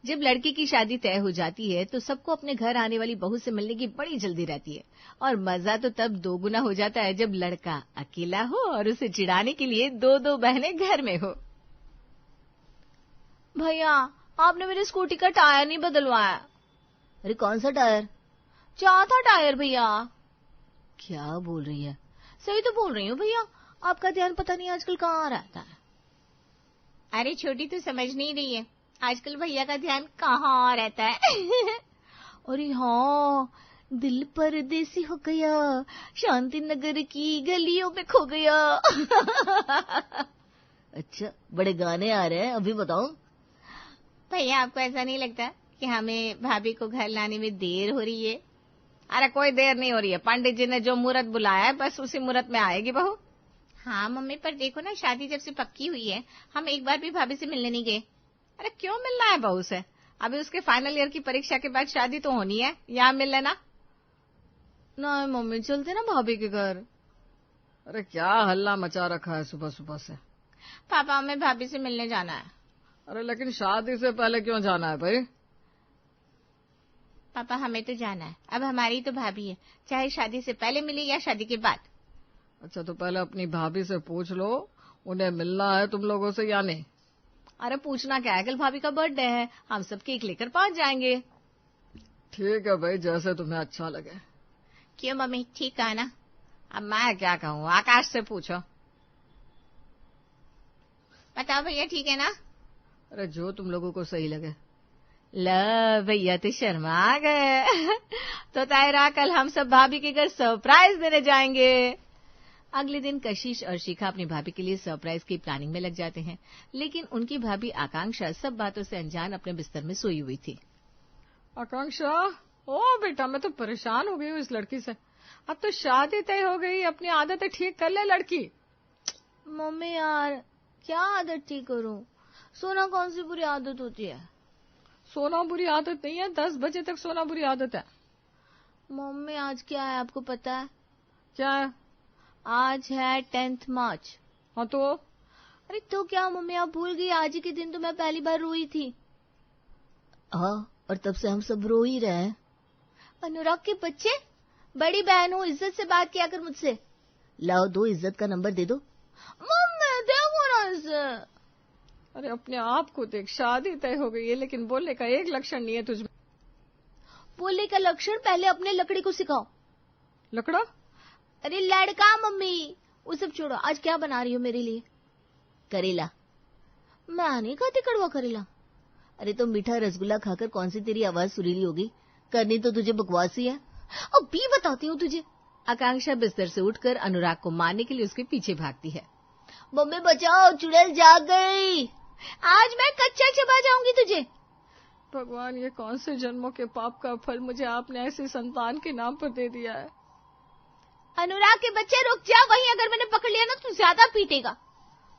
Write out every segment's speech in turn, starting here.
जब लड़के की शादी तय हो जाती है तो सबको अपने घर आने वाली बहू से मिलने की बड़ी जल्दी रहती है और मजा तो तब दोगुना हो जाता है जब लड़का अकेला हो और उसे चिढ़ाने के लिए दो दो बहनें घर में हो। भैया, आपने मेरी स्कूटी का टायर नहीं बदलवाया। अरे कौन सा टायर? चौथा टायर भैया। क्या बोल रही है? सही तो बोल रही हूँ भैया, आपका ध्यान पता नहीं आजकल कहाँ रहता है। अरे छोटी तो समझ नहीं रही है, आजकल भैया का ध्यान कहाँ रहता है। अरे हाँ, दिल परदेसी हो गया, शांति नगर की गलियों में खो गया। अच्छा, बड़े गाने आ रहे हैं, अभी बताओ। भैया, आपको ऐसा नहीं लगता कि हमें भाभी को घर लाने में देर हो रही है? अरे कोई देर नहीं हो रही है, पंडित जी ने जो मुहूर्त बुलाया है बस उसी मुहूर्त में आएगी बहू। हाँ मम्मी, पर देखो ना, शादी जब से पक्की हुई है हम एक बार भी भाभी से मिलने नहीं गए। अरे क्यों मिलना है बहू से? अभी उसके फाइनल ईयर की परीक्षा के बाद शादी तो होनी है, यहाँ मिल लेना। नहीं मम्मी, चलते ना भाभी के घर। अरे क्या हल्ला मचा रखा है सुबह सुबह से। पापा, हमें भाभी से मिलने जाना है। अरे लेकिन शादी से पहले क्यों जाना है भाई? पापा, हमें तो जाना है, अब हमारी तो भाभी है, चाहे शादी से पहले मिले या शादी के बाद। अच्छा, तो पहले अपनी भाभी से पूछ लो उन्हें मिलना है तुम लोगों से या नहीं। अरे पूछना क्या है, कल भाभी का बर्थडे है, हम सब केक लेकर पहुंच जाएंगे। ठीक है भाई, जैसे तुम्हें अच्छा लगे। क्यों मम्मी, ठीक कहा ना? अब मैं क्या कहूँ, आकाश से पूछो। बताओ भैया, ठीक है ना? अरे जो तुम लोगों को सही लगे। ल भैया तो शर्मा आ गए। तो तायरा, कल हम सब भाभी के घर सरप्राइज देने जाएंगे। अगले दिन कशिश और शिखा अपनी भाभी के लिए सरप्राइज की प्लानिंग में लग जाते हैं, लेकिन उनकी भाभी आकांक्षा सब बातों से अनजान अपने बिस्तर में सोई हुई थी। आकांक्षा, ओ बेटा, मैं तो परेशान हो गई हूँ इस लड़की से। अब तो शादी तय हो गई, अपनी आदतें ठीक कर ले लड़की। मम्मी यार, क्या आदत ठीक करूं? सोना कौन सी बुरी आदत होती है? सोना बुरी आदत नहीं है, 10 बजे तक सोना बुरी आदत है। मम्मी, आज क्या है आपको पता है? क्या है? आज है 10th मार्च। हाँ तो? अरे तो क्या मम्मी, आप भूल गई? आज ही के दिन तो मैं पहली बार रोई थी। हाँ, और तब से हम सब रो ही रहे हैं। अनुराग के बच्चे, बड़ी बहन हो, इज्जत से बात किया कर मुझसे। लाओ, दो इज्जत का नंबर दे दो। मम्मी देखो ना इसे। अरे अपने आप को देख, शादी तय हो गई है लेकिन बोलने का एक लक्षण नहीं है तुझमें। बोलने का लक्षण पहले अपने लकड़ी को सिखाओ। लकड़ा? अरे लड़का मम्मी, वो सब छोड़ो, आज क्या बना रही हो मेरे लिए? करेला। मैं नहीं खाती कड़वा करेला। अरे तो मीठा रसगुल्ला खाकर कौन सी तेरी आवाज सुरीली होगी? करनी तो तुझे बकवास ही है। अब भी बताती हूँ तुझे। आकांक्षा बिस्तर से उठकर अनुराग को मारने के लिए उसके पीछे भागती है। मम्मी बचाओ, चुड़ैल जाग गई, आज मैं कच्चा चबा जाऊंगी तुझे। भगवान, ये कौन से जन्मों के पाप का फल मुझे आपने ऐसे संतान के नाम पर दे दिया है। अनुराग के बच्चे रुक जा, वहीं अगर मैंने पकड़ लिया ना तो ज्यादा पीटेगा।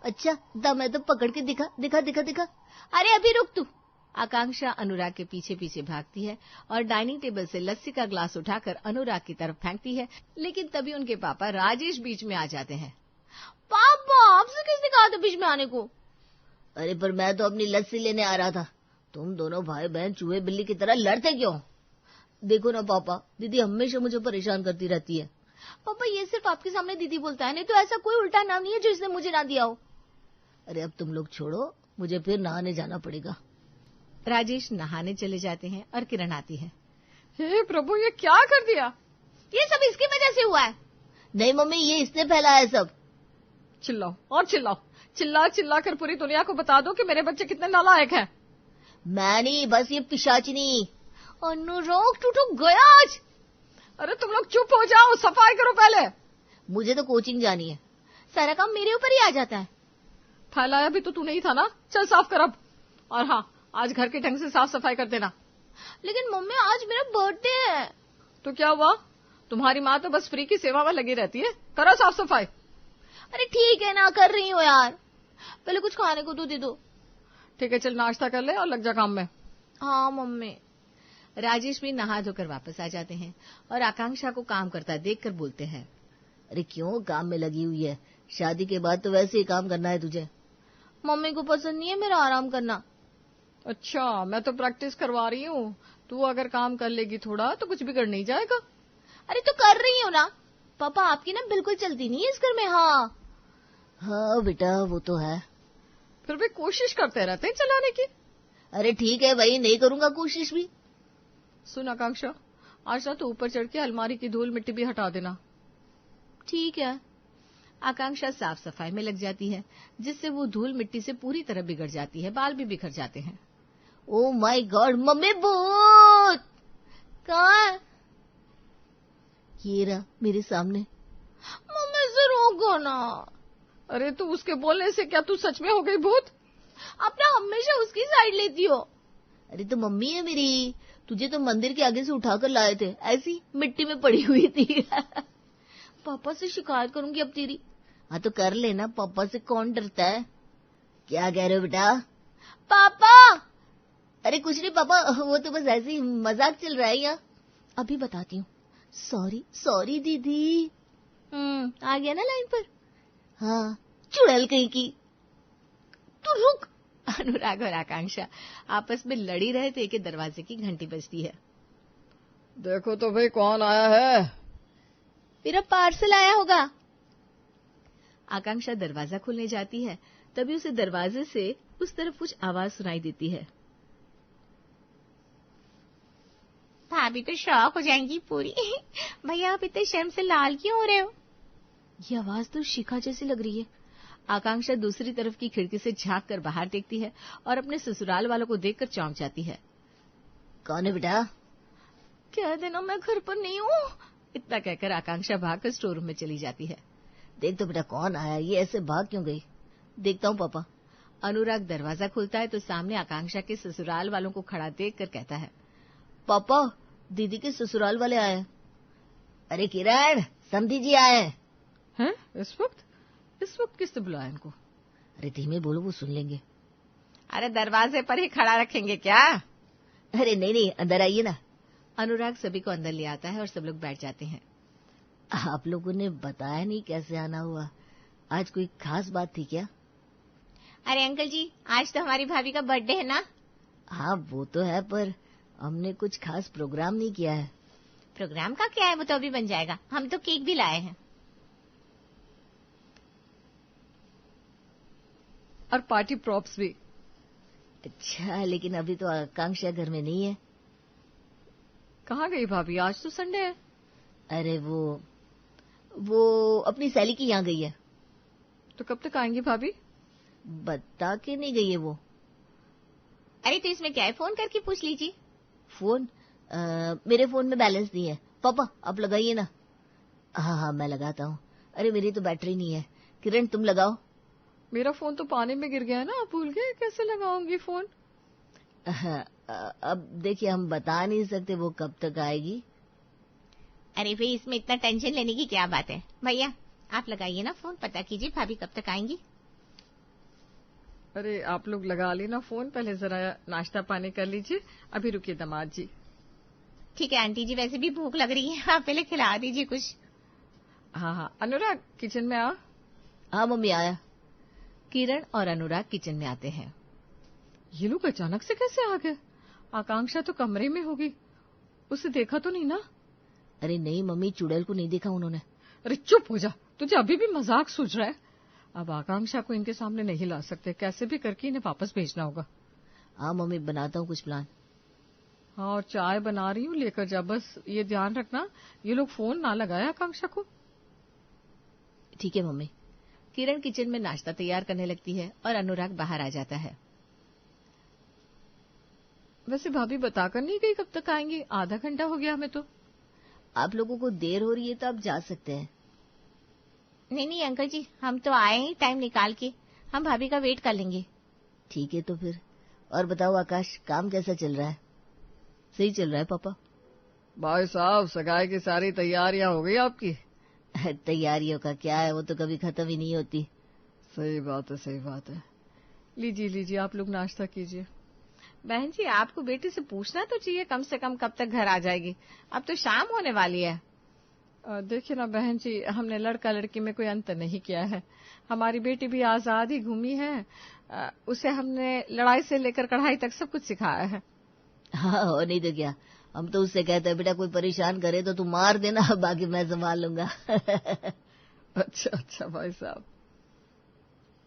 अच्छा, दम है तो पकड़ के दिखा दिखा दिखा दिखा। अरे अभी रुक तू। आकांक्षा अनुराग के पीछे पीछे भागती है और डाइनिंग टेबल से लस्सी का ग्लास उठाकर अनुराग की तरफ फेंकती है, लेकिन तभी उनके पापा राजेश बीच में आ जाते हैं। पापा, आपसे किसने कहा था बीच में आने को? अरे पर मैं तो अपनी लस्सी लेने आ रहा था, तुम दोनों भाई बहन चूहे बिल्ली की तरह लड़ते क्यों? देखो ना पापा, दीदी हमेशा मुझे परेशान करती रहती है। पापा, ये सिर्फ आपके सामने दीदी बोलता है, नहीं तो ऐसा कोई उल्टा नाम नहीं है जो इसने मुझे ना दिया हो। अरे अब तुम लोग छोड़ो, मुझे फिर नहाने जाना पड़ेगा। राजेश नहाने चले जाते हैं और किरण आती है। हे प्रभु, ये क्या कर दिया? ये सब इसकी वजह से हुआ है। नहीं मम्मी, ये इसने फैलाया है सब। चिल्लाओ और चिल्लाओ, चिल्ला चिल्ला कर पूरी दुनिया को बता दो कि मेरे बच्चे कितने नालायक हैं। मैं नहीं, बस ये पिशाचिनी। अनुराग टूट गया आज। अरे तुम लोग चुप हो जाओ, सफाई करो पहले। मुझे तो कोचिंग जानी है, सारा काम मेरे ऊपर ही आ जाता है। फैलाया भी तो तू नहीं था ना, चल साफ कर अब। और हाँ, आज घर के ढंग से साफ सफाई कर देना। लेकिन मम्मी, आज मेरा बर्थडे है। तो क्या हुआ, तुम्हारी माँ तो बस फ्री की सेवा में लगी रहती है, करो साफ सफाई। अरे ठीक है ना, कर रही हो यार, पहले कुछ खाने को तो दे दो। ठीक है, चल नाश्ता कर ले और लग जा काम में। हाँ मम्मी। राजेश भी नहा धोकर वापस आ जाते हैं और आकांक्षा को काम करता देखकर बोलते हैं। अरे क्यों काम में लगी हुई है, शादी के बाद तो वैसे ही काम करना है तुझे। मम्मी को पसंद नहीं है मेरा आराम करना। अच्छा, मैं तो प्रैक्टिस करवा रही हूँ। तू अगर काम कर लेगी थोड़ा तो कुछ बिगड़ नहीं जाएगा। अरे तो कर रही हूँ ना। पापा आपकी ना बिल्कुल चलती नहीं है इस घर में। हाँ हाँ बेटा वो तो है। फिर भी कोशिश करते रहते हैं चलाने की। अरे ठीक है भाई, नहीं करूंगा कोशिश भी। सुन आकांक्षा, आज ना तो ऊपर चढ़ के अलमारी की धूल मिट्टी भी हटा देना। ठीक है। आकांक्षा साफ सफाई में लग जाती है, जिससे वो धूल मिट्टी से पूरी तरह बिगड़ जाती है, बाल भी बिखर जाते हैं। ओ माय गॉड, मम्मी भूत कहाँ है? ये रहा मेरे सामने। मम्मी से रोको ना। अरे तू उसके बोलने से क्या तू सच में हो गई भूत? आप ना हमेशा उसकी साइड लेती हो। अरे तो मम्मी है मेरी, तुझे तो मंदिर के आगे से उठाकर लाए थे, ऐसी मिट्टी में पड़ी हुई थी। पापा से शिकायत करूंगी अब तेरी। हाँ तो कर लेना, पापा से कौन डरता है। क्या कह रहे हो बेटा? पापा। अरे कुछ नहीं पापा, वो तो बस ऐसे ही मजाक चल रहा है यहाँ। अभी बताती हूँ। सॉरी सॉरी दीदी। आ गया ना लाइन पर। हाँ चुड़ैल कहीं की। तू रुक। अनुराग और आकांक्षा आपस में लड़ी रहे थे कि दरवाजे की घंटी बजती है। देखो तो भाई कौन आया है। मेरा पार्सल आया होगा। आकांक्षा दरवाजा खोलने जाती है, तभी उसे दरवाजे से उस तरफ कुछ आवाज सुनाई देती है। भाभी तो शॉक हो जाएंगी पूरी। भैया आप इतने शर्म से लाल क्यों हो रहे हो? ये आवाज तो शिखा जैसी लग रही है। आकांक्षा दूसरी तरफ की खिड़की से झांक कर बाहर देखती है और अपने ससुराल वालों को देखकर चौंक जाती है। कौन है बेटा? कह देना मैं घर पर नहीं हूँ। इतना कहकर आकांक्षा भागकर स्टोर रूम में चली जाती है। देख तो बेटा कौन आया, ये ऐसे भाग क्यों गई? देखता हूँ पापा। अनुराग दरवाजा खोलता है तो सामने आकांक्षा के ससुराल वालों को खड़ा देखकर कहता है, पापा दीदी के ससुराल वाले आए। अरे किरण, समधी जी आए हैं? इस वक्त किसने बुलाया इनको? अरे धीमे बोलो, वो सुन लेंगे। अरे दरवाजे पर ही खड़ा रखेंगे क्या? अरे नहीं अंदर आइए ना। अनुराग सभी को अंदर ले आता है और सब लोग बैठ जाते हैं। आप लोगों ने बताया नहीं कैसे आना हुआ? आज कोई खास बात थी क्या? अरे अंकल जी, आज तो हमारी भाभी का बर्थडे है ना। हाँ वो तो है, पर हमने कुछ खास प्रोग्राम नहीं किया है। प्रोग्राम का क्या है, वो तो अभी बन जाएगा। हम तो केक भी लाए हैं और पार्टी प्रॉप्स भी। अच्छा, लेकिन अभी तो आकांक्षा घर में नहीं है। कहाँ गई भाभी? आज तो संडे है। अरे वो अपनी सैली की यहाँ गई है। तो कब तक आएंगी भाभी? बता के नहीं गई है वो। अरे तो इसमें क्या है, फोन करके पूछ लीजिए। फोन? मेरे फोन में बैलेंस नहीं है। पापा आप लगाइए ना। हाँ मैं लगाता हूँ। अरे मेरी तो बैटरी नहीं है। किरण तुम लगाओ। मेरा फोन तो पानी में गिर गया है ना, भूल गए, कैसे लगाऊंगी फोन? अब देखिए, हम बता नहीं सकते वो कब तक आएगी। अरे भाई इसमें इतना टेंशन लेने की क्या बात है। भैया आप लगाइए ना फोन, पता कीजिए भाभी कब तक आएंगी। अरे आप लोग लगा लेना फोन, पहले जरा नाश्ता पानी कर लीजिए। अभी रुकिए दामाद जी। ठीक है आंटी जी, वैसे भी भूख लग रही है, आप पहले खिला दीजिए कुछ। हाँ अनुराग किचन में आ। हाँ मम्मी आया। किरण और अनुराग किचन में आते हैं। ये लोग अचानक से कैसे आ गए? आकांक्षा तो कमरे में होगी, उसे देखा तो नहीं ना? अरे नहीं मम्मी, चुड़ैल को नहीं देखा उन्होंने। अरे चुप हो जा, तुझे अभी भी मजाक सूझ रहा है। अब आकांक्षा को इनके सामने नहीं ला सकते, कैसे भी करके इन्हें वापस भेजना होगा। हाँ मम्मी, बनाता हूँ कुछ प्लान। हाँ और चाय बना रही हूँ, लेकर जा, बस ये ध्यान रखना ये लोग फोन ना लगाए आकांक्षा को। ठीक है मम्मी। किरण किचन में नाश्ता तैयार करने लगती है और अनुराग बाहर आ जाता है। वैसे भाभी बताकर नहीं गई कब तक आएंगी? आधा घंटा हो गया हमें तो। आप लोगों को देर हो रही है तो आप जा सकते हैं। नहीं अंकल जी, हम तो आए ही टाइम निकाल के, हम भाभी का वेट कर लेंगे। ठीक है तो फिर। और बताओ आकाश, काम कैसा चल रहा है? सही चल रहा है पापा? भाई साहब सगाई की सारी तैयारियां हो गई आपकी? तैयारियों का क्या है, वो तो कभी खत्म ही नहीं होती। सही बात है। लीजिए आप लोग नाश्ता कीजिए। बहन जी आपको बेटी से पूछना तो चाहिए कम से कम कब तक घर आ जाएगी, अब तो शाम होने वाली है। देखिए ना बहन जी, हमने लड़का लड़की में कोई अंतर नहीं किया है। हमारी बेटी भी आजाद ही घूमी है। उसे हमने लड़ाई से लेकर कढ़ाई तक सब कुछ सिखाया है। हाँ, और नहीं तो क्या। हम तो उससे कहते हैं बेटा कोई परेशान करे तो तू मार देना, बाकी मैं संभाल लूंगा। अच्छा अच्छा भाई साहब।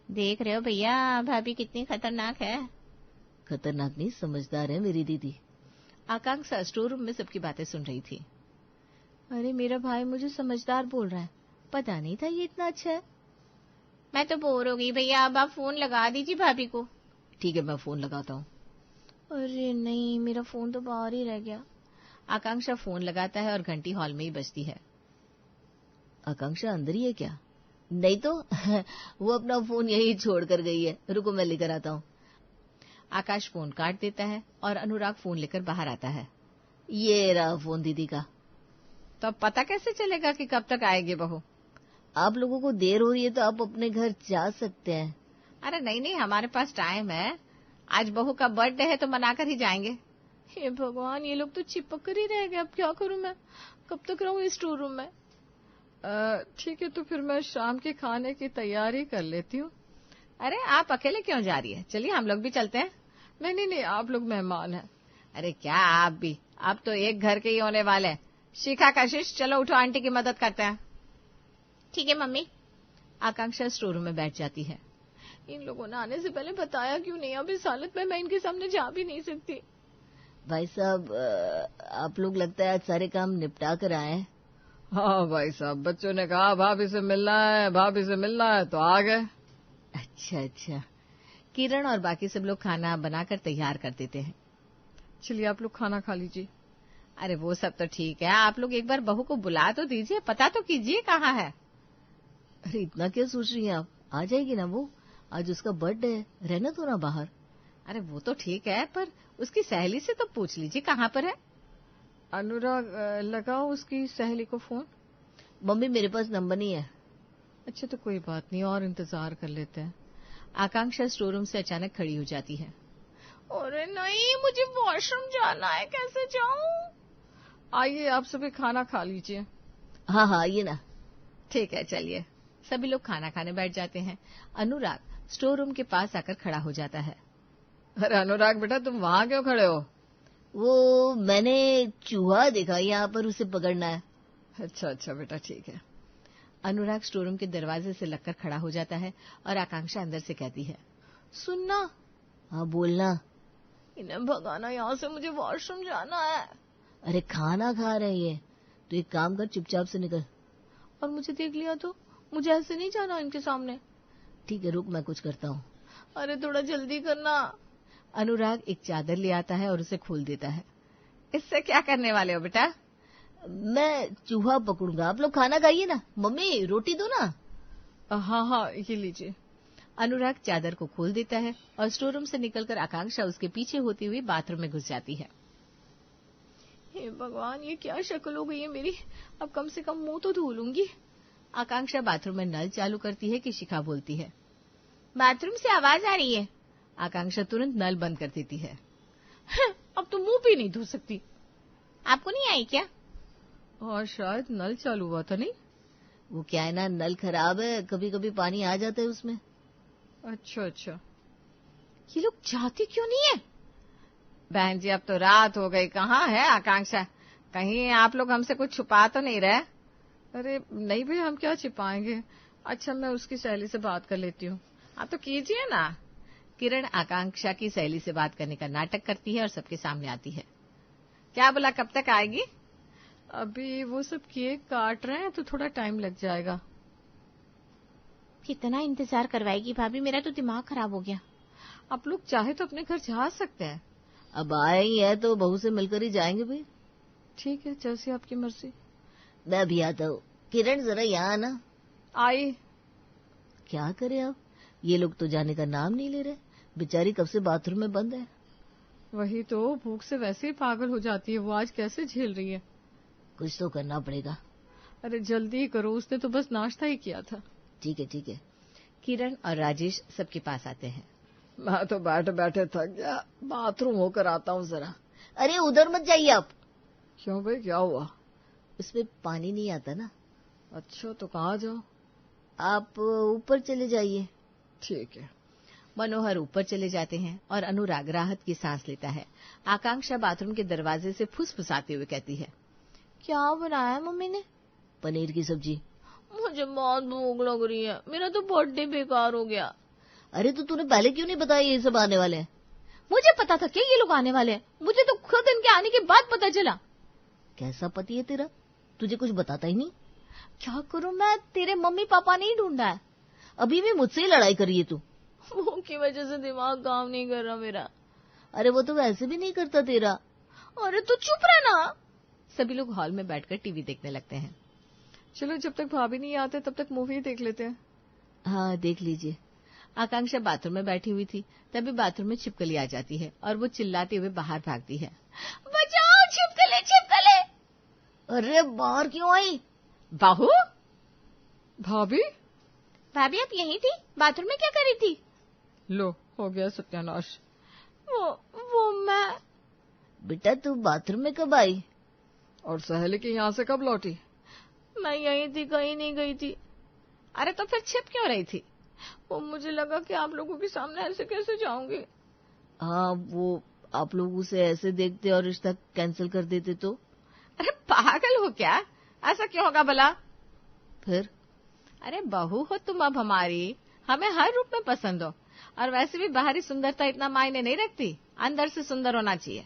देख रहे हो भैया भाभी कितनी खतरनाक है। खतरनाक नहीं, समझदार है मेरी दीदी। आकांक्षा स्टोर रूम में सबकी बातें सुन रही थी। अरे मेरा भाई मुझे समझदार बोल रहा है, पता नहीं था ये इतना अच्छा है। मैं तो बोर हो गई भैया, अब आप फोन लगा दीजिए भाभी को। ठीक है, मैं फोन लगाता हूँ। अरे नहीं, मेरा फोन तो बाहर ही रह गया। आकांक्षा फोन लगाता है और घंटी हॉल में ही बजती है। आकांक्षा अंदर ही है क्या? नहीं तो वो अपना फोन यही छोड़ कर गई है। रुको मैं लेकर आता हूँ। आकाश फोन काट देता है और अनुराग फोन लेकर बाहर आता है। ये रहा फोन दीदी का। तो अब पता कैसे चलेगा कि कब तक आएगी बहू? आप लोगों को देर हो रही है तो आप अपने घर जा सकते हैं। अरे नहीं नहीं, हमारे पास टाइम है। आज बहू का बर्थडे है तो मनाकर ही जाएंगे। हे भगवान, ये लोग तो चिपक कर ही रह गए। अब क्या करूं मैं? कब तक रहूं इस स्टोर रूम में? ठीक है, तो फिर मैं शाम के खाने की तैयारी कर लेती हूँ। अरे आप अकेले क्यों जा रही है? चलिए हम लोग भी चलते हैं। नहीं नहीं नहीं, आप लोग मेहमान हैं। अरे क्या आप भी, आप तो एक घर के ही होने वाले हैं। शिखा कशिश, चलो उठो, आंटी की मदद करते हैं। ठीक है मम्मी। आकांक्षा स्टोर रूम में बैठ जाती है। इन लोगों ने आने से पहले बताया क्यों नहीं? अब इस हालत में मैं इनके सामने जा भी नहीं सकती। भाई साहब, आप लोग लगता है आज सारे काम निपटा कर आए हैं। हाँ भाई साहब, बच्चों ने कहा भाभी से मिलना है, भाभी से मिलना है, तो आ गए। अच्छा अच्छा। किरण और बाकी सब लोग खाना बनाकर तैयार कर देते हैं। चलिए आप लोग खाना खा लीजिए। अरे वो सब तो ठीक है, आप लोग एक बार बहू को बुला तो दीजिए, पता तो कीजिए कहाँ है। अरे इतना क्या सोच रही हैं आप? आ जाएगी ना वो, आज उसका बर्थडे है, रहना तो ना बाहर। अरे वो तो ठीक है, पर उसकी सहेली से तो पूछ लीजिए कहाँ पर है। अनुराग, लगाओ उसकी सहेली को फोन। मम्मी मेरे पास नंबर नहीं है। अच्छा तो कोई बात नहीं, और इंतजार कर लेते हैं। आकांक्षा स्टोर रूम से अचानक खड़ी हो जाती है। अरे नहीं, मुझे वॉशरूम जाना है, कैसे जाऊं? आइए आप सभी खाना खा लीजिए। हाँ हाँ आइए ना। ठीक है चलिए। सभी लोग खाना खाने बैठ जाते हैं। अनुराग स्टोर रूम के पास आकर खड़ा हो जाता है। अरे अनुराग बेटा, तुम वहां क्यों खड़े हो? वो मैंने चूहा देखा, यहाँ पर उसे पकड़ना है। अच्छा अच्छा बेटा, ठीक है। अनुराग स्टोर रूम के दरवाजे से लगकर खड़ा हो जाता है और आकांक्षा अंदर से कहती है, सुनना। हाँ बोलना। इन्हें भगाना यहाँ से, मुझे वॉशरूम जाना है। अरे खाना खा रही है तो एक काम कर, चुपचाप से निकल। और मुझे देख लिया तो? मुझे ऐसे नहीं जाना इनके सामने। ठीक है रुक, मैं कुछ करता हूँ। अरे थोड़ा जल्दी करना। अनुराग एक चादर ले आता है और उसे खोल देता है। इससे क्या करने वाले हो बेटा? मैं चूहा पकड़ूंगा, आप लोग खाना खाइए ना। मम्मी रोटी दो ना। हाँ हाँ ये लीजिए। अनुराग चादर को खोल देता है और स्टोर रूम से निकलकर आकांक्षा उसके पीछे होती हुई बाथरूम में घुस जाती है। हे भगवान, ये क्या शक्ल हो गई है मेरी। अब कम से कम मुंह तो धो लूंगी। आकांक्षा बाथरूम में नल चालू करती है कि शिखा बोलती है, बाथरूम से आवाज आ रही है। आकांक्षा तुरंत नल बंद कर देती है। अब तो मुंह भी नहीं धो सकती। आपको नहीं आई क्या? हाँ शायद नल चालू हुआ था। नहीं, वो क्या है ना, नल खराब है, कभी कभी पानी आ जाता है उसमें। अच्छा अच्छा। ये लोग जाते क्यों नहीं है? बहन जी अब तो रात हो गई, कहाँ है आकांक्षा? कहीं आप लोग हमसे कुछ छुपा तो नहीं रहे? अरे नहीं भाई, हम क्या छिपाएंगे। अच्छा मैं उसकी सहेली से बात कर लेती हूँ। आप तो कीजिए ना। किरण आकांक्षा की सहेली से बात करने का नाटक करती है और सबके सामने आती है। क्या बोला, कब तक आएगी? अभी वो सब केक काट रहे हैं तो थोड़ा टाइम लग जाएगा। कितना इंतजार करवाएगी भाभी, मेरा तो दिमाग खराब हो गया। आप लोग चाहे तो अपने घर जा सकते हैं। अब आए ही है तो बहू से मिलकर ही जाएंगे भाई। ठीक है, जैसी आपकी मर्जी। मैं भी आता हूँ। किरण जरा यहाँ आना। आई। क्या करे अब, ये लोग तो जाने का नाम नहीं ले रहे। बेचारी कब से बाथरूम में बंद है। वही तो, भूख से वैसे ही पागल हो जाती है, वो आज कैसे झेल रही है। कुछ तो करना पड़ेगा। अरे जल्दी ही करो, उसने तो बस नाश्ता ही किया था। ठीक है ठीक है। किरण और राजेश सबके पास आते हैं। मैं तो बैठे बैठे थक गया, बाथरूम होकर आता हूँ जरा। अरे उधर मत जाइए आप। क्यों भाई, क्या हुआ? उसमें पानी नहीं आता ना। अच्छा, तो कहाँ जाओ? आप ऊपर चले जाइए। ठीक है। मनोहर ऊपर चले जाते हैं और अनुराग राहत की सांस लेता है। आकांक्षा बाथरूम के दरवाजे से फुसफुसाते हुए कहती है, क्या बनाया मम्मी ने? पनीर की सब्जी। मुझे बहुत भूख लग रही है, मेरा तो बर्थडे बेकार हो गया। अरे तो तूने पहले क्यों नहीं बताया ये सब आने वाले हैं? मुझे पता था क्या ये लोग आने वाले हैं, मुझे तो खुद इनके आने के बाद पता चला। कैसा पति है तेरा, तुझे कुछ बताता ही नहीं? क्या करूं मैं, तेरे मम्मी पापा ने ही ढूंढा है। अभी भी मुझसे ही लड़ाई कर रही है तू। वो की वजह से दिमाग काम नहीं कर रहा मेरा। अरे वो तो वैसे भी नहीं करता तेरा। अरे तू चुप रहना। सभी लोग हॉल में बैठकर टीवी देखने लगते हैं। चलो जब तक भाभी नहीं आते तब तक मूवी देख लेते हैं। हाँ देख लीजिए। आकांक्षा बाथरूम में बैठी हुई थी, तभी बाथरूम में छिपकली आ जाती है और वो चिल्लाते हुए बाहर भागती है, बचाओ छिपकली छिपकली। अरे बाहर क्यों आई? बाहू, भाभी भाभी आप यहीं थी? बाथरूम में क्या कर रही थी? लो हो गया सत्यानाश। वो मैं। बेटा तू बाथरूम में कब आई? और सहेली की यहाँ से कब लौटी? मैं यहीं थी, कहीं नहीं गई थी। अरे तो फिर छिप क्यों रही थी? वो मुझे लगा कि आप लोगों के सामने ऐसे कैसे जाऊंगी। हाँ वो आप लोग उसे ऐसे देखते और रिश्ता कैंसिल कर देते तो? अरे पागल हो क्या, ऐसा क्यों होगा भला? फिर? अरे बहू हो तुम अब हमारी, हमें हर रूप में पसंद हो। और वैसे भी बाहरी सुंदरता इतना मायने नहीं रखती, अंदर से सुंदर होना चाहिए।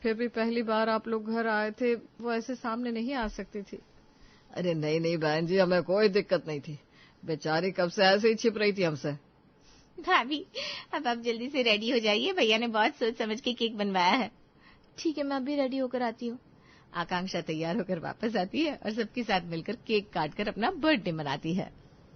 फिर भी पहली बार आप लोग घर आए थे, वो ऐसे सामने नहीं आ सकती थी। अरे नहीं नहीं बहन जी, हमें कोई दिक्कत नहीं थी, बेचारी कब से ऐसे ही छिप रही थी हमसे। भाभी अब आप जल्दी से रेडी हो जाइए, भैया ने बहुत सोच समझ के केक बनवाया है। ठीक है, मैं अभी रेडी होकर आती हूँ। आकांक्षा तैयार होकर वापस आती है और सबके साथ मिलकर केक काटकर अपना बर्थडे मनाती है।